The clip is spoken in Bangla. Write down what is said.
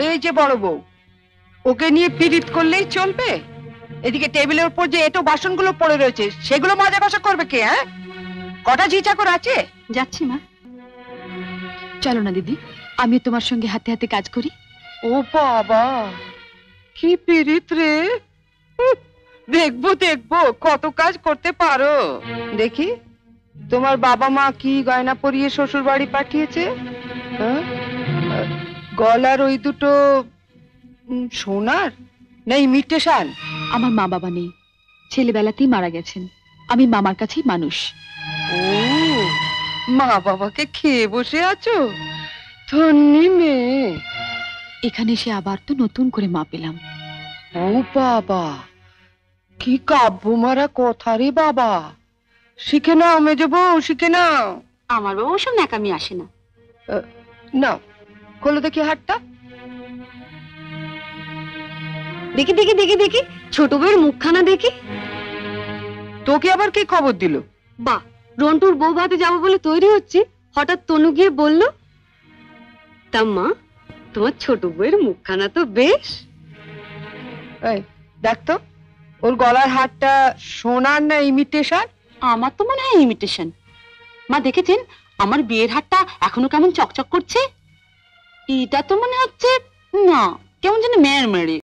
এই যে বড় বউ, ওকে নিয়ে পীড়িত করলেই চলবে? এদিকে টেবিলের উপর যে এটো বাসনগুলো পড়ে রয়েছে সেগুলো মাজা ঘষা করবে কে? হ্যাঁ, কটা ঝি চাকর আছে? যাচ্ছি মা। চলো না দিদি, আমি তোমার সঙ্গে হাতে হাতে কাজ করি। ও বাবা, কি পীড়িত রে! দেখবো দেখবো কত কাজ করতে পারো। দেখি তোমার বাবা মা কি গয়না পরিয়ে শ্বশুর বাড়ি পাঠিয়েছে। হ্যাঁ? গলার ওই দুটো সোনার না ইমিটেশন? আমার মা বাবা নেই, ছেলেবেলাতেই মারা গেছেন। আমি মামার কাছেই মানুষ। ও, মা বাবাকে খেয়ে বসে আছো? ধন্যি মেয়ে। এখানে এসে আবার তো নতুন করে মা পেলাম। ও বাবা, কি কাব্য মারা কথা রে বাবা! শিখে নাও মেজ বউ, শিখে নাও। আমার বাবা ওসব ন্যাকামি আসে না। নাও, খোলো দেখি হাতটা। দেখি দেখি দেখি দেখি, ছোট বউয়ের মুখখানা দেখি। তোকে আবার কে খবর দিল? বাহ, রন্টুর বউ ভাতে যাবো বলে তৈরি হচ্ছে, হঠাৎ তনু গিয়ে বলল, তা মা, তোমার ছোট বউয়ের মুখখানা তো বেশ। এই দেখ তো, ওর গলার হারটা সোনার না ইমিটেশন? আমার তো মনে হয় ইমিটেশন। মা দেখেছেন আমার বিয়ের হারটা এখনো কেমন চকচক করছে? এটা তো মনে হচ্ছে না, কেমন যেন মেয়ের মেরে।